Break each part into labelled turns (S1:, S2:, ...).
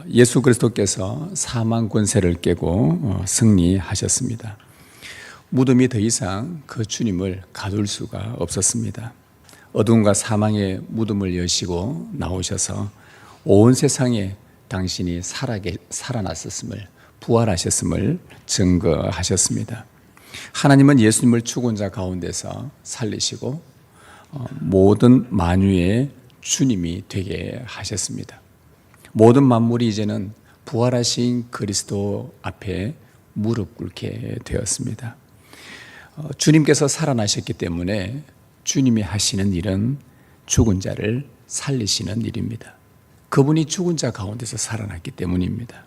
S1: 예수 그리스도께서 사망 권세를 깨고 승리하셨습니다. 무덤이 더 이상 그 주님을 가둘 수가 없었습니다. 어둠과 사망의 무덤을 여시고 나오셔서 온 세상에 당신이 살아났었음을, 부활하셨음을 증거하셨습니다. 하나님은 예수님을 죽은 자 가운데서 살리시고 모든 만유의 주님이 되게 하셨습니다. 모든 만물이 이제는 부활하신 그리스도 앞에 무릎 꿇게 되었습니다. 주님께서 살아나셨기 때문에 주님이 하시는 일은 죽은 자를 살리시는 일입니다. 그분이 죽은 자 가운데서 살아났기 때문입니다.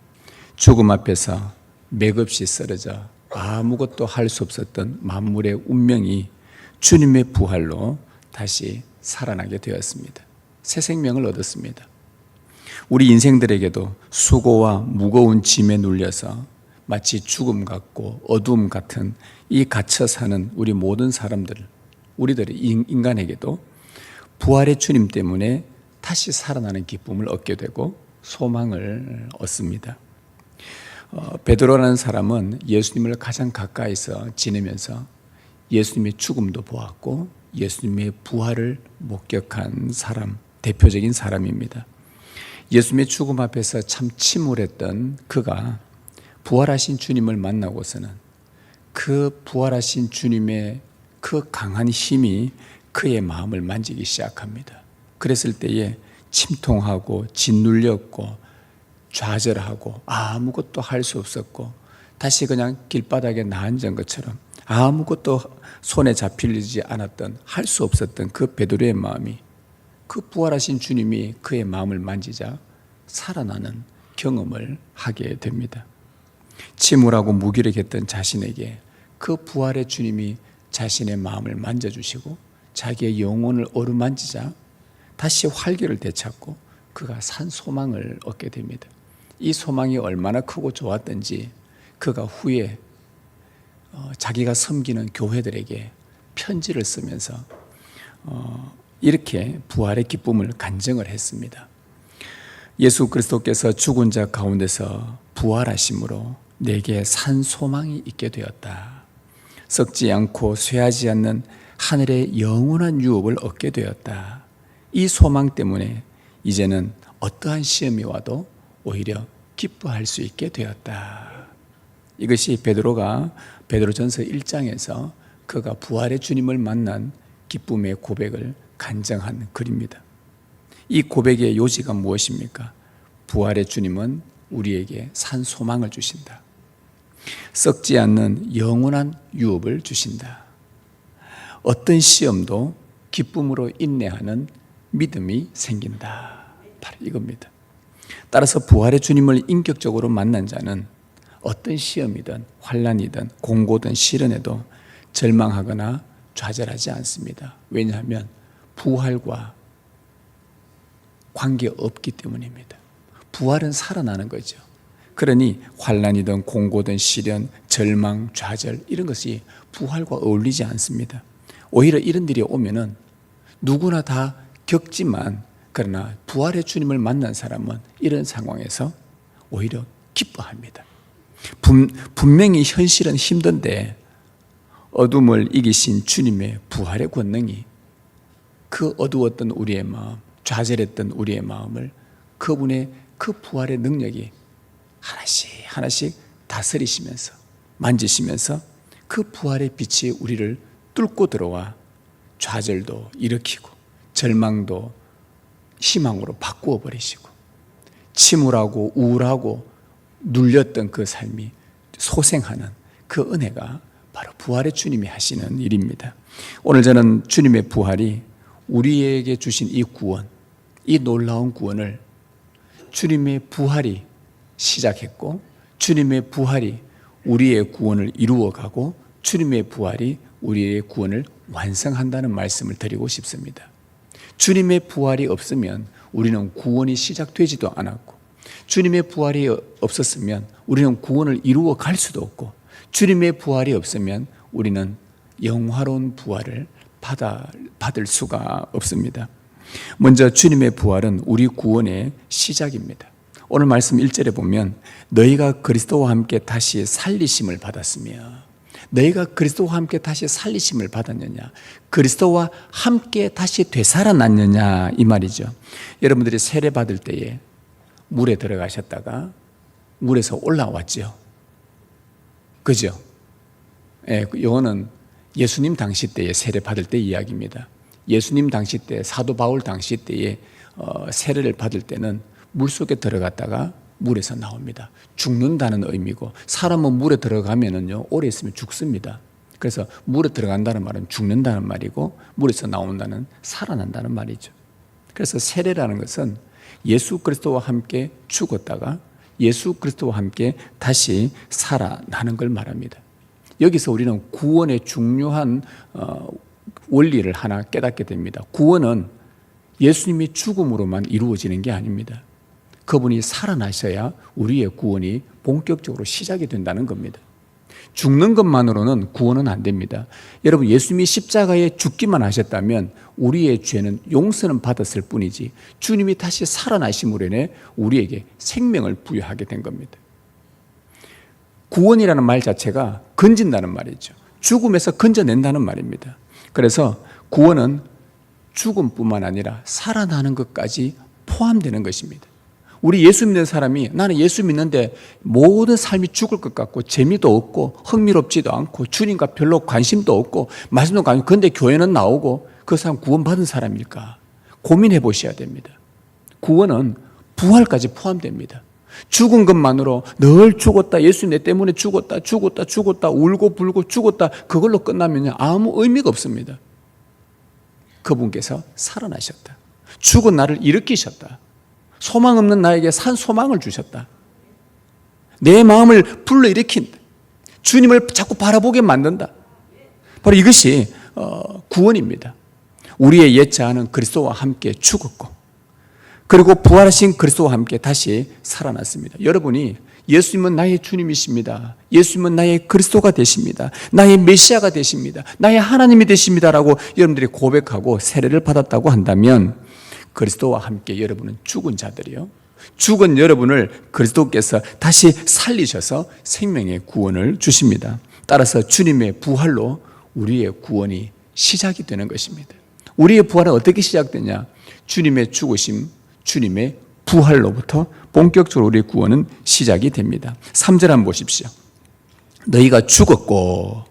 S1: 죽음 앞에서 맥없이 쓰러져 아무것도 할 수 없었던 만물의 운명이 주님의 부활로 다시 살아나게 되었습니다. 새 생명을 얻었습니다. 우리 인생들에게도 수고와 무거운 짐에 눌려서 마치 죽음 같고 어두움 같은 이 갇혀 사는 우리 모든 사람들, 우리들의 인간에게도 부활의 주님 때문에 다시 살아나는 기쁨을 얻게 되고 소망을 얻습니다. 베드로라는 사람은 예수님을 가장 가까이서 지내면서 예수님의 죽음도 보았고 예수님의 부활을 목격한 사람, 대표적인 사람입니다. 예수님의 죽음 앞에서 참 침울했던 그가 부활하신 주님을 만나고서는 그 부활하신 주님의 그 강한 힘이 그의 마음을 만지기 시작합니다. 그랬을 때에 침통하고 짓눌렸고 좌절하고 아무것도 할 수 없었고 다시 그냥 길바닥에 나앉은 것처럼 아무것도 손에 잡히지 않았던, 할 수 없었던 그 베드로의 마음이 그 부활하신 주님이 그의 마음을 만지자 살아나는 경험을 하게 됩니다. 침울하고 무기력했던 자신에게 그 부활의 주님이 자신의 마음을 만져주시고 자기의 영혼을 어루만지자 다시 활기를 되찾고 그가 산 소망을 얻게 됩니다. 이 소망이 얼마나 크고 좋았던지 그가 후에 자기가 섬기는 교회들에게 편지를 쓰면서 이렇게 부활의 기쁨을 간증을 했습니다. 예수 그리스도께서 죽은 자 가운데서 부활하심으로 내게 산 소망이 있게 되었다. 썩지 않고 쇠하지 않는 하늘의 영원한 유업을 얻게 되었다. 이 소망 때문에 이제는 어떠한 시험이 와도 오히려 기뻐할 수 있게 되었다. 이것이 베드로가 베드로전서 1장에서 그가 부활의 주님을 만난 기쁨의 고백을 간증한 글입니다. 이 고백의 요지가 무엇입니까? 부활의 주님은 우리에게 산 소망을 주신다. 썩지 않는 영원한 유업을 주신다. 어떤 시험도 기쁨으로 인내하는 믿음이 생긴다. 바로 이겁니다. 따라서 부활의 주님을 인격적으로 만난 자는 어떤 시험이든 환난이든 공고든 시련에도 절망하거나 좌절하지 않습니다. 왜냐하면 부활과 관계없기 때문입니다. 부활은 살아나는 거죠. 그러니 환난이든 공고든 시련, 절망, 좌절 이런 것이 부활과 어울리지 않습니다. 오히려 이런 일이 오면은 누구나 다 겪지만 그러나 부활의 주님을 만난 사람은 이런 상황에서 오히려 기뻐합니다. 분명히 현실은 힘든데 어둠을 이기신 주님의 부활의 권능이 그 어두웠던 우리의 마음, 좌절했던 우리의 마음을 그분의 그 부활의 능력이 하나씩 하나씩 다스리시면서 만지시면서 그 부활의 빛이 우리를 뚫고 들어와 좌절도 일으키고 절망도 희망으로 바꾸어 버리시고 침울하고 우울하고 눌렸던 그 삶이 소생하는 그 은혜가 바로 부활의 주님이 하시는 일입니다. 오늘 저는 주님의 부활이 우리에게 주신 이 구원, 이 놀라운 구원을 주님의 부활이 시작했고 주님의 부활이 우리의 구원을 이루어가고 주님의 부활이 우리의 구원을 완성한다는 말씀을 드리고 싶습니다. 주님의 부활이 없으면 우리는 구원이 시작되지도 않았고 주님의 부활이 없었으면 우리는 구원을 이루어 갈 수도 없고 주님의 부활이 없으면 우리는 영화로운 부활을 받을 수가 없습니다. 먼저 주님의 부활은 우리 구원의 시작입니다. 오늘 말씀 1절에 보면 너희가 그리스도와 함께 다시 살리심을 받았으며, 너희가 그리스도와 함께 다시 살리심을 받았느냐, 그리스도와 함께 다시 되살아났느냐, 이 말이죠. 여러분들이 세례 받을 때에 물에 들어가셨다가 물에서 올라왔죠. 그죠? 예, 이거는 예수님 당시 때에 세례 받을 때 이야기입니다. 예수님 당시 때, 사도 바울 당시 때에 세례를 받을 때는 물속에 들어갔다가 물에서 나옵니다. 죽는다는 의미고, 사람은 물에 들어가면은요, 오래 있으면 죽습니다. 그래서 물에 들어간다는 말은 죽는다는 말이고, 물에서 나온다는 살아난다는 말이죠. 그래서 세례라는 것은 예수 그리스도와 함께 죽었다가 예수 그리스도와 함께 다시 살아나는 걸 말합니다. 여기서 우리는 구원의 중요한 원리를 하나 깨닫게 됩니다. 구원은 예수님이 죽음으로만 이루어지는 게 아닙니다. 그분이 살아나셔야 우리의 구원이 본격적으로 시작이 된다는 겁니다. 죽는 것만으로는 구원은 안 됩니다. 여러분, 예수님이 십자가에 죽기만 하셨다면 우리의 죄는 용서는 받았을 뿐이지, 주님이 다시 살아나심으로 인해 우리에게 생명을 부여하게 된 겁니다. 구원이라는 말 자체가 건진다는 말이죠. 죽음에서 건져낸다는 말입니다. 그래서 구원은 죽음뿐만 아니라 살아나는 것까지 포함되는 것입니다. 우리 예수 믿는 사람이, 나는 예수 믿는데 모든 삶이 죽을 것 같고 재미도 없고 흥미롭지도 않고 주님과 별로 관심도 없고 말씀도 관심, 그런데 교회는 나오고, 그 사람 구원받은 사람일까? 고민해 보셔야 됩니다. 구원은 부활까지 포함됩니다. 죽은 것만으로 늘 죽었다, 예수 내 때문에 죽었다 울고 불고 죽었다, 그걸로 끝나면 아무 의미가 없습니다. 그분께서 살아나셨다, 죽은 나를 일으키셨다, 소망 없는 나에게 산 소망을 주셨다, 내 마음을 불러일으킨다, 주님을 자꾸 바라보게 만든다. 바로 이것이 구원입니다. 우리의 옛 자아는 그리스도와 함께 죽었고, 그리고 부활하신 그리스도와 함께 다시 살아났습니다. 여러분이 예수님은 나의 주님이십니다, 예수님은 나의 그리스도가 되십니다, 나의 메시아가 되십니다, 나의 하나님이 되십니다라고 여러분들이 고백하고 세례를 받았다고 한다면, 그리스도와 함께 여러분은 죽은 자들이요, 죽은 여러분을 그리스도께서 다시 살리셔서 생명의 구원을 주십니다. 따라서 주님의 부활로 우리의 구원이 시작이 되는 것입니다. 우리의 부활은 어떻게 시작되냐? 주님의 죽으심, 주님의 부활로부터 본격적으로 우리의 구원은 시작이 됩니다. 3절 한번 보십시오. 너희가 죽었고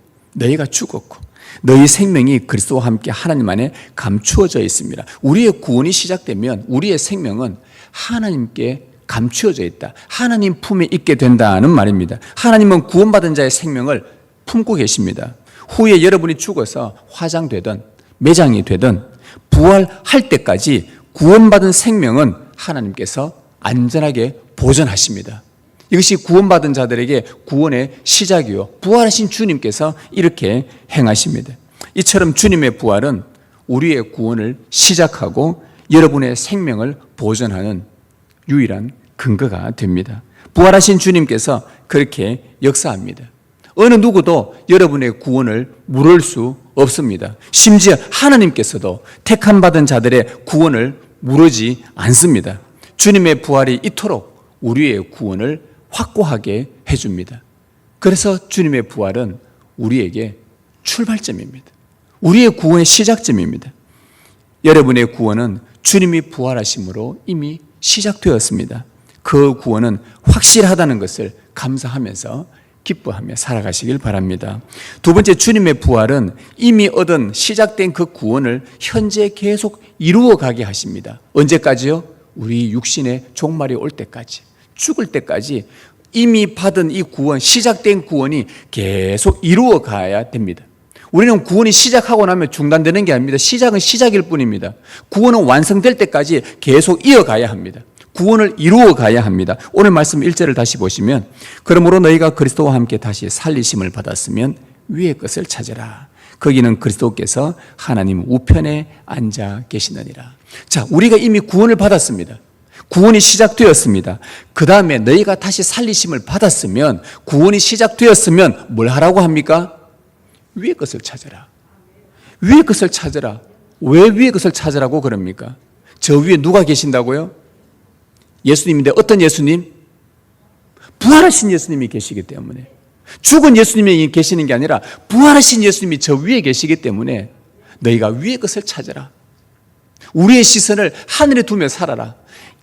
S1: 너희 생명이 그리스도와 함께 하나님 안에 감추어져 있습니다. 우리의 구원이 시작되면 우리의 생명은 하나님께 감추어져 있다, 하나님 품에 있게 된다는 말입니다. 하나님은 구원받은 자의 생명을 품고 계십니다. 후에 여러분이 죽어서 화장되든 매장이 되든 부활할 때까지 구원받은 생명은 하나님께서 안전하게 보존하십니다. 이것이 구원받은 자들에게 구원의 시작이요, 부활하신 주님께서 이렇게 행하십니다. 이처럼 주님의 부활은 우리의 구원을 시작하고 여러분의 생명을 보존하는 유일한 근거가 됩니다. 부활하신 주님께서 그렇게 역사합니다. 어느 누구도 여러분의 구원을 물을 수 없습니다. 심지어 하나님께서도 택함 받은 자들의 구원을 물으지 않습니다. 주님의 부활이 이토록 우리의 구원을 확고하게 해줍니다. 그래서 주님의 부활은 우리에게 출발점입니다. 우리의 구원의 시작점입니다. 여러분의 구원은 주님이 부활하심으로 이미 시작되었습니다. 그 구원은 확실하다는 것을 감사하면서 기뻐하며 살아가시길 바랍니다. 두 번째, 주님의 부활은 이미 얻은 시작된 그 구원을 현재 계속 이루어가게 하십니다. 언제까지요? 우리 육신의 종말이 올 때까지, 죽을 때까지 이미 받은 이 구원, 시작된 구원이 계속 이루어가야 됩니다. 우리는 구원이 시작하고 나면 중단되는 게 아닙니다. 시작은 시작일 뿐입니다. 구원은 완성될 때까지 계속 이어가야 합니다. 구원을 이루어 가야 합니다. 오늘 말씀 1절을 다시 보시면, 그러므로 너희가 그리스도와 함께 다시 살리심을 받았으면 위의 것을 찾으라. 거기는 그리스도께서 하나님 우편에 앉아 계시느니라. 자, 우리가 이미 구원을 받았습니다. 구원이 시작되었습니다. 그 다음에 너희가 다시 살리심을 받았으면, 구원이 시작되었으면 뭘 하라고 합니까? 위의 것을 찾으라. 위의 것을 찾으라. 왜 위의 것을 찾으라고 그럽니까? 저 위에 누가 계신다고요? 예수님인데 어떤 예수님? 부활하신 예수님이 계시기 때문에, 죽은 예수님이 계시는 게 아니라 부활하신 예수님이 저 위에 계시기 때문에 너희가 위의 것을 찾아라. 우리의 시선을 하늘에 두며 살아라.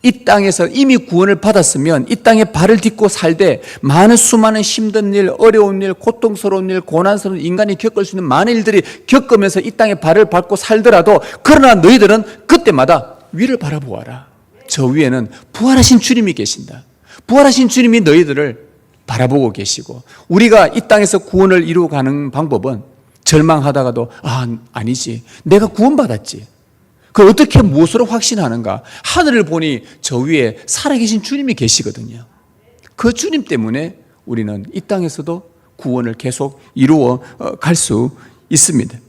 S1: 이 땅에서 이미 구원을 받았으면 이 땅에 발을 딛고 살되 많은 수많은 힘든 일, 어려운 일, 고통스러운 일, 고난스러운 인간이 겪을 수 있는 많은 일들이 겪으면서 이 땅에 발을 밟고 살더라도, 그러나 너희들은 그때마다 위를 바라보아라. 저 위에는 부활하신 주님이 계신다. 부활하신 주님이 너희들을 바라보고 계시고, 우리가 이 땅에서 구원을 이루어가는 방법은 절망하다가도 아니지, 내가 구원받았지, 그 어떻게 무엇으로 확신하는가? 하늘을 보니 저 위에 살아계신 주님이 계시거든요. 그 주님 때문에 우리는 이 땅에서도 구원을 계속 이루어 갈 수 있습니다.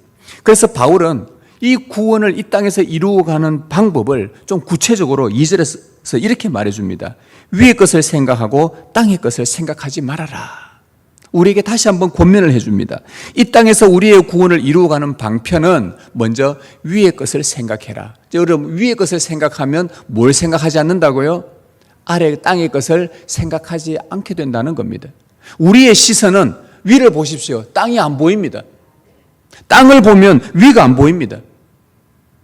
S1: 그래서 바울은 이 구원을 이 땅에서 이루어가는 방법을 좀 구체적으로 2절에서 이렇게 말해줍니다. 위의 것을 생각하고 땅의 것을 생각하지 말아라. 우리에게 다시 한번 권면을 해줍니다. 이 땅에서 우리의 구원을 이루어가는 방편은 먼저 위의 것을 생각해라. 여러분, 위의 것을 생각하면 뭘 생각하지 않는다고요? 아래 땅의 것을 생각하지 않게 된다는 겁니다. 우리의 시선은 위를 보십시오. 땅이 안 보입니다. 땅을 보면 위가 안 보입니다.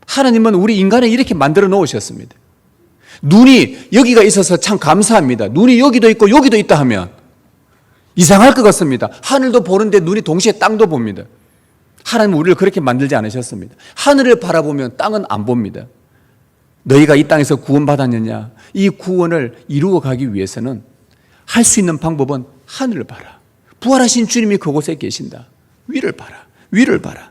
S1: 하나님은 우리 인간을 이렇게 만들어 놓으셨습니다. 눈이 여기가 있어서 참 감사합니다. 눈이 여기도 있고 여기도 있다 하면 이상할 것 같습니다. 하늘도 보는데 눈이 동시에 땅도 봅니다. 하나님은 우리를 그렇게 만들지 않으셨습니다. 하늘을 바라보면 땅은 안 봅니다. 너희가 이 땅에서 구원받았느냐? 이 구원을 이루어가기 위해서는 할 수 있는 방법은 하늘을 봐라. 부활하신 주님이 그곳에 계신다. 위를 봐라. 위를 봐라.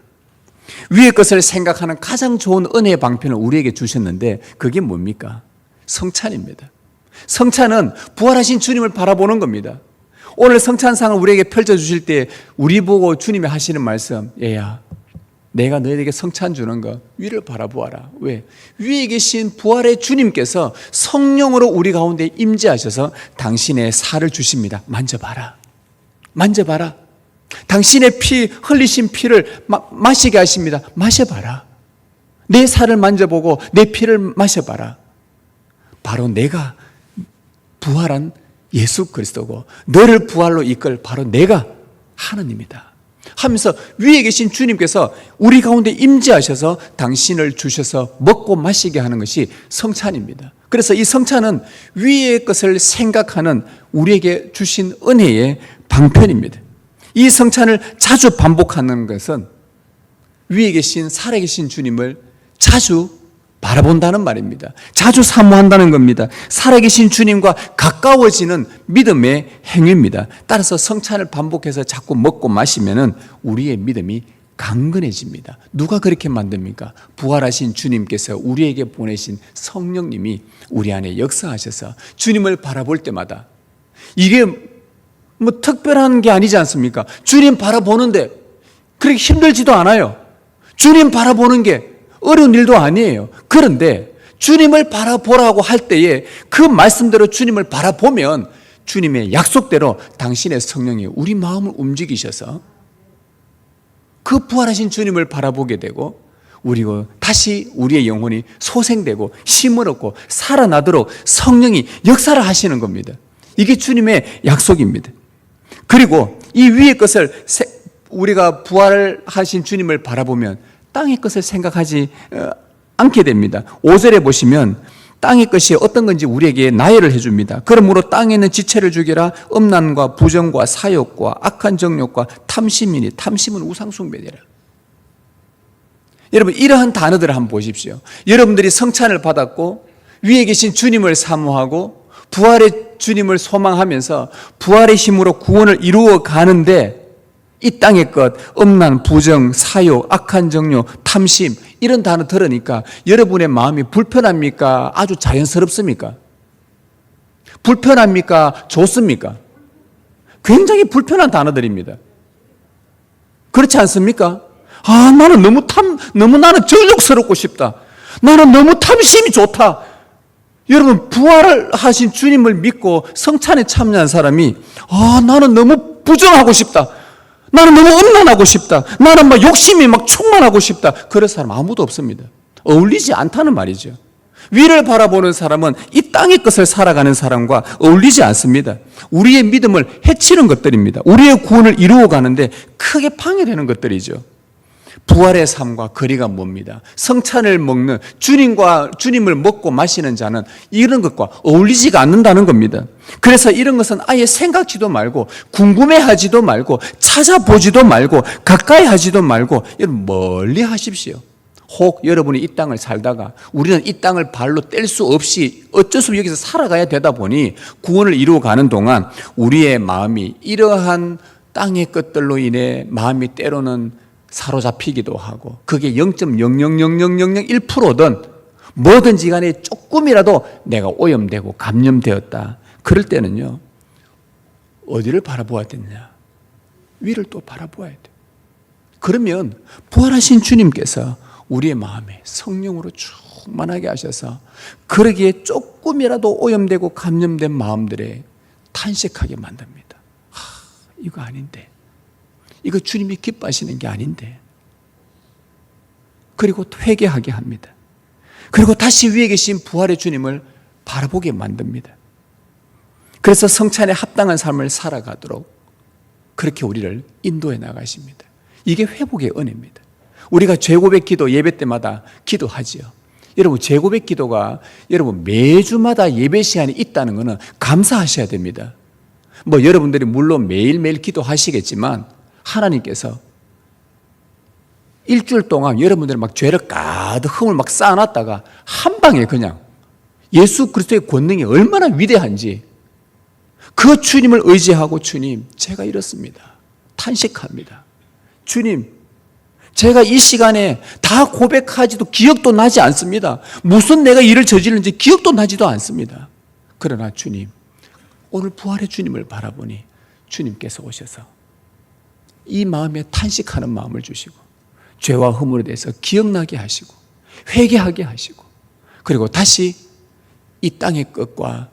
S1: 위의 것을 생각하는 가장 좋은 은혜의 방편을 우리에게 주셨는데 그게 뭡니까? 성찬입니다. 성찬은 부활하신 주님을 바라보는 겁니다. 오늘 성찬상을 우리에게 펼쳐주실 때 우리 보고 주님이 하시는 말씀, 얘야, 내가 너희에게 성찬 주는 거 위를 바라보아라. 왜? 위에 계신 부활의 주님께서 성령으로 우리 가운데 임재하셔서 당신의 살을 주십니다. 만져봐라. 만져봐라. 당신의 피, 흘리신 피를 마시게 하십니다. 마셔봐라. 내 살을 만져보고 내 피를 마셔봐라. 바로 내가 부활한 예수 그리스도고 너를 부활로 이끌 바로 내가 하나님이다 하면서 위에 계신 주님께서 우리 가운데 임재하셔서 당신을 주셔서 먹고 마시게 하는 것이 성찬입니다. 그래서 이 성찬은 위의 것을 생각하는 우리에게 주신 은혜의 방편입니다. 이 성찬을 자주 반복하는 것은 위에 계신 살아계신 주님을 자주 바라본다는 말입니다. 자주 사모한다는 겁니다. 살아계신 주님과 가까워지는 믿음의 행위입니다. 따라서 성찬을 반복해서 자꾸 먹고 마시면은 우리의 믿음이 강건해집니다. 누가 그렇게 만듭니까? 부활하신 주님께서 우리에게 보내신 성령님이 우리 안에 역사하셔서 주님을 바라볼 때마다, 이게 뭐 특별한 게 아니지 않습니까? 주님 바라보는데 그렇게 힘들지도 않아요. 주님 바라보는 게 어려운 일도 아니에요. 그런데 주님을 바라보라고 할 때에 그 말씀대로 주님을 바라보면 주님의 약속대로 당신의 성령이 우리 마음을 움직이셔서 그 부활하신 주님을 바라보게 되고, 우리가 다시 우리의 영혼이 소생되고 힘을 얻고 살아나도록 성령이 역사를 하시는 겁니다. 이게 주님의 약속입니다. 그리고 이 위의 것을 우리가 부활하신 주님을 바라보면 땅의 것을 생각하지 않게 됩니다. 5절에 보시면 땅의 것이 어떤 건지 우리에게 나열을 해줍니다. 그러므로 땅에 있는 지체를 죽이라. 음란과 부정과 사욕과 악한 정욕과 탐심이니, 탐심은 우상숭배니라. 여러분, 이러한 단어들을 한번 보십시오. 여러분들이 성찬을 받았고 위에 계신 주님을 사모하고 부활의 주님을 소망하면서 부활의 힘으로 구원을 이루어 가는데, 이 땅의 것, 음란, 부정, 사욕, 악한 정욕, 탐심, 이런 단어 들으니까 여러분의 마음이 불편합니까? 아주 자연스럽습니까? 불편합니까? 좋습니까? 굉장히 불편한 단어들입니다. 그렇지 않습니까? 나는 너무 나는 정욕스럽고 싶다. 나는 너무 탐심이 좋다. 여러분, 부활을 하신 주님을 믿고 성찬에 참여한 사람이 나는 너무 부정하고 싶다. 나는 너무 음란하고 싶다. 나는 막 욕심이 막 충만하고 싶다. 그런 사람 아무도 없습니다. 어울리지 않다는 말이죠. 위를 바라보는 사람은 이 땅의 것을 살아가는 사람과 어울리지 않습니다. 우리의 믿음을 해치는 것들입니다. 우리의 구원을 이루어 가는데 크게 방해되는 것들이죠. 부활의 삶과 거리가 멉니다. 성찬을 먹는 주님을 먹고 마시는 자는 이런 것과 어울리지가 않는다는 겁니다. 그래서 이런 것은 아예 생각지도 말고 궁금해하지도 말고 찾아보지도 말고 가까이 하지도 말고 여러분 멀리 하십시오. 혹 여러분이 이 땅을 살다가 우리는 이 땅을 발로 뗄 수 없이 어쩔 수 없이 여기서 살아가야 되다 보니 구원을 이루어 가는 동안 우리의 마음이 이러한 땅의 것들로 인해 마음이 때로는 사로잡히기도 하고 그게 0.0000001%든 뭐든지 간에 조금이라도 내가 오염되고 감염되었다. 그럴 때는요, 어디를 바라보아야 되느냐? 위를 또 바라보아야 돼. 그러면 부활하신 주님께서 우리의 마음에 성령으로 충만하게 하셔서 그러기에 조금이라도 오염되고 감염된 마음들에 탄식하게 만듭니다. 이거 아닌데. 이거 주님이 기뻐하시는 게 아닌데. 그리고 회개하게 합니다. 그리고 다시 위에 계신 부활의 주님을 바라보게 만듭니다. 그래서 성찬에 합당한 삶을 살아가도록 그렇게 우리를 인도해 나가십니다. 이게 회복의 은혜입니다. 우리가 죄고백 기도 예배 때마다 기도하지요. 여러분 죄고백 기도가 여러분 매주마다 예배 시간이 있다는 것은 감사하셔야 됩니다. 뭐 여러분들이 물론 매일매일 기도하시겠지만 하나님께서 일주일 동안 여러분들이 막 죄를 가득 흠을 막 쌓아놨다가 한 방에 그냥 예수 그리스도의 권능이 얼마나 위대한지 그 주님을 의지하고 주님 제가 이렇습니다. 탄식합니다. 주님 제가 이 시간에 다 고백하지도 기억도 나지 않습니다. 무슨 내가 일을 저질렀는지 기억도 나지도 않습니다. 그러나 주님 오늘 부활의 주님을 바라보니 주님께서 오셔서 이 마음에 탄식하는 마음을 주시고 죄와 허물에 대해서 기억나게 하시고 회개하게 하시고 그리고 다시 이 땅의 것과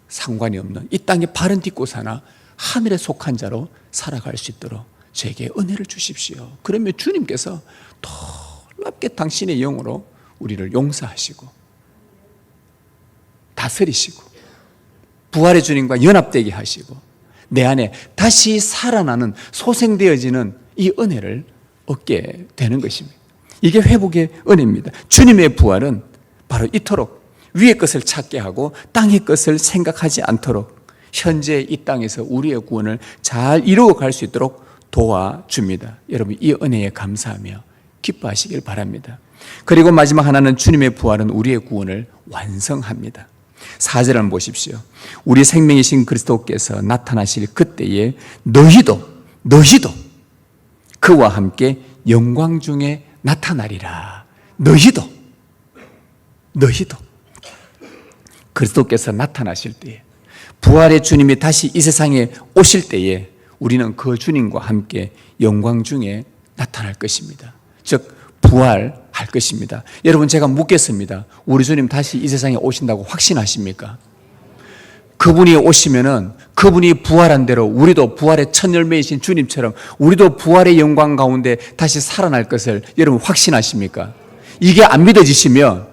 S1: 상관이 없는 이 땅에 발은 딛고 사나 하늘에 속한 자로 살아갈 수 있도록 저에게 은혜를 주십시오. 그러면 주님께서 놀랍게 당신의 영으로 우리를 용서하시고 다스리시고 부활의 주님과 연합되게 하시고 내 안에 다시 살아나는 소생되어지는 이 은혜를 얻게 되는 것입니다. 이게 회복의 은혜입니다. 주님의 부활은 바로 이토록 위의 것을 찾게 하고 땅의 것을 생각하지 않도록 현재 이 땅에서 우리의 구원을 잘 이루어 갈 수 있도록 도와줍니다. 여러분 이 은혜에 감사하며 기뻐하시길 바랍니다. 그리고 마지막 하나는 주님의 부활은 우리의 구원을 완성합니다. 4절을 한번 보십시오. 우리 생명이신 그리스도께서 나타나실 그때에 너희도 그와 함께 영광 중에 나타나리라. 너희도 그리스도께서 나타나실 때에 부활의 주님이 다시 이 세상에 오실 때에 우리는 그 주님과 함께 영광 중에 나타날 것입니다. 즉 부활할 것입니다. 여러분 제가 묻겠습니다. 우리 주님 다시 이 세상에 오신다고 확신하십니까? 그분이 오시면은 그분이 부활한 대로 우리도 부활의 첫 열매이신 주님처럼 우리도 부활의 영광 가운데 다시 살아날 것을 여러분 확신하십니까? 이게 안 믿어지시면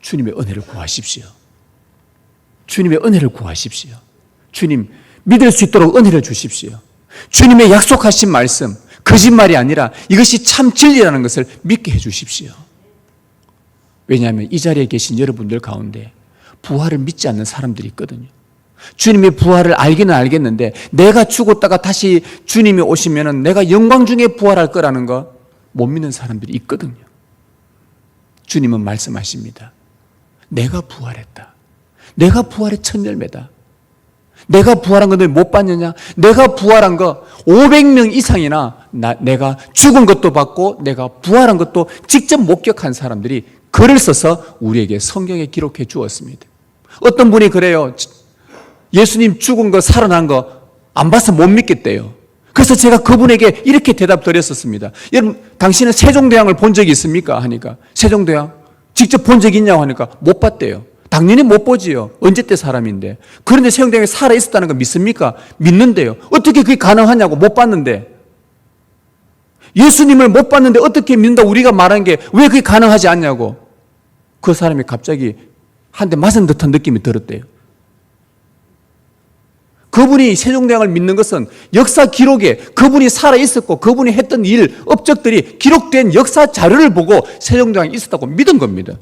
S1: 주님의 은혜를 구하십시오. 주님의 은혜를 구하십시오. 주님 믿을 수 있도록 은혜를 주십시오. 주님의 약속하신 말씀 거짓말이 아니라 이것이 참 진리라는 것을 믿게 해 주십시오. 왜냐하면 이 자리에 계신 여러분들 가운데 부활을 믿지 않는 사람들이 있거든요. 주님의 부활을 알기는 알겠는데 내가 죽었다가 다시 주님이 오시면 내가 영광 중에 부활할 거라는 거 못 믿는 사람들이 있거든요. 주님은 말씀하십니다. 내가 부활했다. 내가 부활의 첫 열매다. 내가 부활한 거 너 못 봤느냐? 내가 부활한 거 500명 이상이나 내가 죽은 것도 봤고 내가 부활한 것도 직접 목격한 사람들이 글을 써서 우리에게 성경에 기록해 주었습니다. 어떤 분이 그래요. 예수님 죽은 거 살아난 거 안 봐서 못 믿겠대요. 그래서 제가 그분에게 이렇게 대답 드렸었습니다. 여러분 당신은 세종대왕을 본 적이 있습니까? 하니까 세종대왕 직접 본 적이 있냐고 하니까 못 봤대요. 당연히 못 보지요. 언제 때 사람인데. 그런데 세종대왕이 살아있었다는 거 믿습니까? 믿는데요. 어떻게 그게 가능하냐고. 못 봤는데. 예수님을 못 봤는데 어떻게 믿는다 우리가 말한 게 왜 그게 가능하지 않냐고. 그 사람이 갑자기 한 대 맞은 듯한 느낌이 들었대요. 그분이 세종대왕을 믿는 것은 역사 기록에 그분이 살아있었고 그분이 했던 일, 업적들이 기록된 역사 자료를 보고 세종대왕이 있었다고 믿은 겁니다.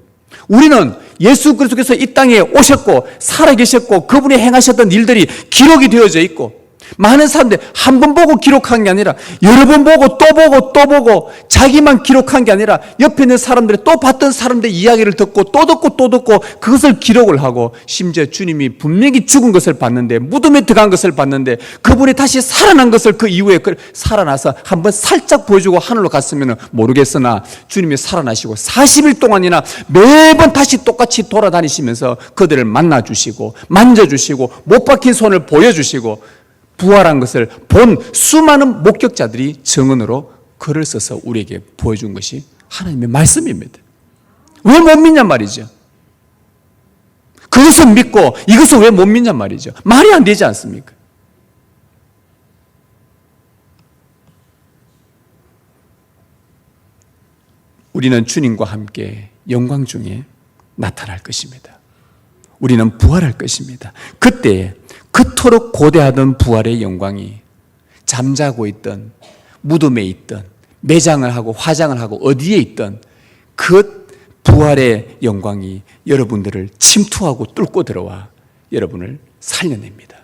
S1: 우리는 예수 그리스도께서 이 땅에 오셨고 살아계셨고 그분이 행하셨던 일들이 기록이 되어져 있고, 많은 사람들이 한 번 보고 기록한 게 아니라 여러 번 보고 또 보고 또 보고, 자기만 기록한 게 아니라 옆에 있는 사람들이 또 봤던 사람들의 이야기를 듣고 또 듣고 또 듣고 그것을 기록을 하고, 심지어 주님이 분명히 죽은 것을 봤는데, 무덤에 들어간 것을 봤는데, 그분이 다시 살아난 것을 그 이후에 살아나서 한번 살짝 보여주고 하늘로 갔으면 모르겠으나, 주님이 살아나시고 40일 동안이나 매번 다시 똑같이 돌아다니시면서 그들을 만나주시고 만져주시고 못 박힌 손을 보여주시고 부활한 것을 본 수많은 목격자들이 증언으로 글을 써서 우리에게 보여준 것이 하나님의 말씀입니다. 왜 못 믿냔 말이죠. 그것을 믿고 이것을 왜 못 믿냔 말이죠. 말이 안 되지 않습니까? 우리는 주님과 함께 영광 중에 나타날 것입니다. 우리는 부활할 것입니다. 그때 그토록 고대하던 부활의 영광이 잠자고 있던, 무덤에 있던, 매장을 하고 화장을 하고 어디에 있던 그 부활의 영광이 여러분들을 침투하고 뚫고 들어와 여러분을 살려냅니다.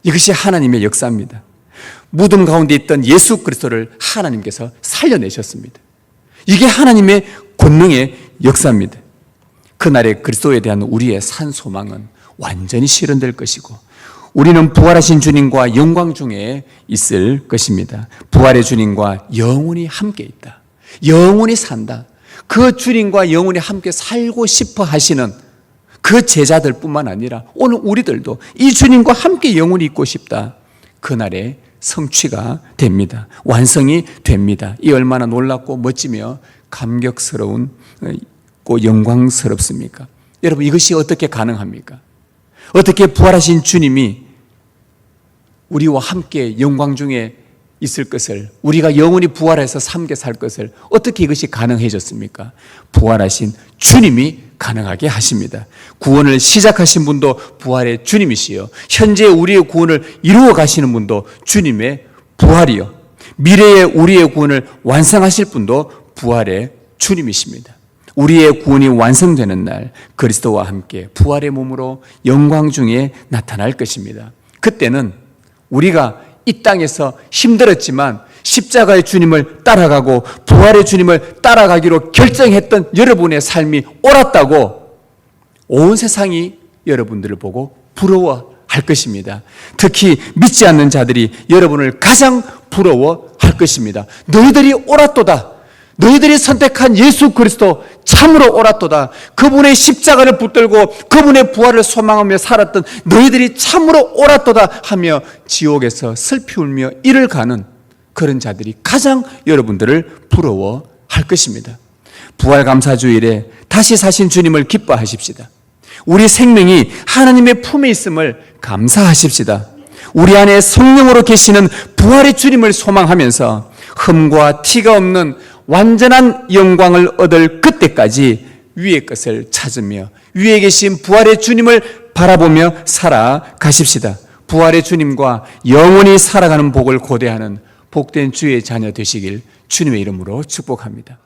S1: 이것이 하나님의 역사입니다. 무덤 가운데 있던 예수 그리스도를 하나님께서 살려내셨습니다. 이게 하나님의 권능의 역사입니다. 그날에 그리스도에 대한 우리의 산 소망은 완전히 실현될 것이고, 우리는 부활하신 주님과 영광 중에 있을 것입니다. 부활의 주님과 영원히 함께 있다. 영원히 산다. 그 주님과 영원히 함께 살고 싶어 하시는 그 제자들 뿐만 아니라 오늘 우리들도 이 주님과 함께 영원히 있고 싶다. 그날에 성취가 됩니다. 완성이 됩니다. 이 얼마나 놀랍고 멋지며 감격스러운 영광스럽습니까? 여러분, 이것이 어떻게 가능합니까? 어떻게 부활하신 주님이 우리와 함께 영광 중에 있을 것을, 우리가 영원히 부활해서 함께 살 것을 어떻게 이것이 가능해졌습니까? 부활하신 주님이 가능하게 하십니다. 구원을 시작하신 분도 부활의 주님이시요, 현재 우리의 구원을 이루어 가시는 분도 주님의 부활이요, 미래의 우리의 구원을 완성하실 분도 부활의 주님이십니다. 우리의 구원이 완성되는 날 그리스도와 함께 부활의 몸으로 영광 중에 나타날 것입니다. 그때는 우리가 이 땅에서 힘들었지만 십자가의 주님을 따라가고 부활의 주님을 따라가기로 결정했던 여러분의 삶이 옳았다고 온 세상이 여러분들을 보고 부러워할 것입니다. 특히 믿지 않는 자들이 여러분을 가장 부러워할 것입니다. 너희들이 옳았도다. 너희들이 선택한 예수 그리스도 참으로 옳았도다. 그분의 십자가를 붙들고 그분의 부활을 소망하며 살았던 너희들이 참으로 옳았도다 하며 지옥에서 슬피 울며 이를 가는 그런 자들이 가장 여러분들을 부러워할 것입니다. 부활감사주일에 다시 사신 주님을 기뻐하십시다. 우리 생명이 하나님의 품에 있음을 감사하십시다. 우리 안에 성령으로 계시는 부활의 주님을 소망하면서 흠과 티가 없는 완전한 영광을 얻을 그때까지 위의 것을 찾으며 위에 계신 부활의 주님을 바라보며 살아가십시다. 부활의 주님과 영원히 살아가는 복을 고대하는 복된 주의 자녀 되시길 주님의 이름으로 축복합니다.